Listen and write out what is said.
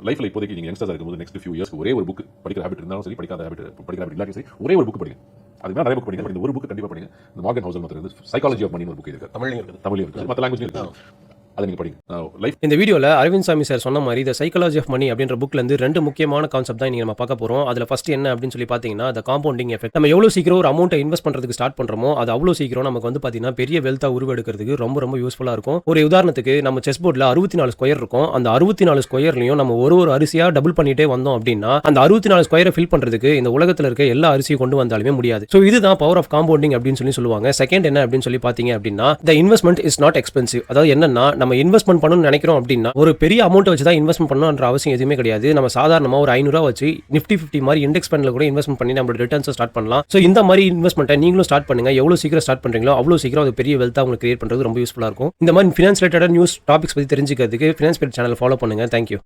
லைஃப்ல இப்போதைக்கு நீங்க யங்ஸ்டர்ஸ் இருக்கும்போது நெக்ஸ்ட் ஃபியூ இயர்ஸ் ஒரே ஒரு புக் படிக்கிற ஹேபிட் இருந்தாலும் சரி, படிக்காத ஹேபிட் இல்லாட்டி சரி, ஒரே ஒரு புக் படிங்க. அதுக்கு மேலே நிறைய புக் படிங்க. இந்த ஒரு புக் கண்டிப்பா படிங்க. இந்த மார்கன் ஹவுசல் ஒருத்தர் சைக்காலஜி ஆஃப் மணி ஒரு புக் இருக்கு. தமிழ்லையும் இருக்கு, மற்ற லாங்குவேஜ் இருக்கு. அதை நீங்க படிங்க. லைஃப் இந்த வீடியோவில் அரவிந்த் சாமி சார் சொன்ன மாதிரி த சைக்காலஜி ஆஃப் மணி அப்படின்ற புக்லேருந்து 2 முக்கியமான கான்செப்ட் தான் நம்ம பார்க்க போகிறோம். அதில் ஃபர்ஸ்ட் என்ன அப்படின்னு சொல்லி பார்த்தீங்கன்னா, த காம்பவுண்டிங் எஃபெக்ட். நம்ம எவ்வளோ சீக்கிரம் ஒரு அமௌண்ட்டை இன்வெஸ்ட் பண்ணுறதுக்கு ஸ்டார்ட் பண்ணுறோமோ, அது அவ்வளோ சீக்கிரம் நமக்கு வந்து பார்த்தீங்கன்னா பெரிய வெல்த்தாக உருவெடுக்கிறதுக்கு ரொம்ப ரொம்ப யூஸ்ஃபுல்லாக இருக்கும். ஒரு உதாரணத்துக்கு நம்ம செஸ் போர்டில் 64 ஸ்கொயர் இருக்கும். அந்த 64 ஸ்கொயர்லையும் நம்ம ஒரு அரிசியாக டபுள் பண்ணிட்டே வந்தோம் அப்படின்னா, அந்த 64 ஸ்கொயரை ஃபில் பண்ணுறதுக்கு இந்த உலகத்தில் இருக்க எல்லா அரிசியும் கொண்டு வந்தாலுமே முடியாது. ஸோ இதுதான் பவர் ஆஃப் காம்பவுண்டிங் அப்படின்னு சொல்லுவாங்க. செகண்ட் என்ன அப்படின்னு சொல்லி பார்த்தீங்க அப்படின்னா, the investment is not expensive. அதாவது என்னன்னா, நம்ம இன்வெஸ்ட்மெண்ட் பண்ணணும் நினைக்கிறோம் அப்படின்னா ஒரு பெரிய அமௌண்ட் வச்சு தான் இன்வெஸ்ட்மெண்ட் பண்ணணும்ன்ற அவசியம் எதுவுமே கிடையாது. நம்ம சாதாரணமா ஒரு 500 வச்சு நிஃப்டி 50 மாதிரி இண்டெக்ஸ் ஃபண்ட்ல கூட இன்வெஸ்ட்மெண்ட் பண்ணி நம்மளோட ரிட்டர்ன்ஸ் ஸ்டார்ட் பண்ணலாம். சோ இந்த மாதிரி இன்வெஸ்ட்மெண்ட்டை நீங்களும் ஸ்டார்ட் பண்ணுங்க. எவ்வளவு சீக்கிரம் ஸ்டார்ட் பண்றீங்களோ அவ்வளவு சீக்கிரம் அது பெரிய வெல்த்தா உங்களுக்கு கிரியேட் பண்றது ரொம்ப யூஸ்ஃபுல்லா இருக்கும். இந்த மாதிரி ஃபினான்ஸ் ரிலேட்டட் நியூஸ் டாபிக்ஸ் பத்தி தெரிஞ்சுக்கிறதுக்கு ஃபினான்ஸ் பீட் சேனல் ஃபாலோ பண்ணுங்க. தேங்க்யூ.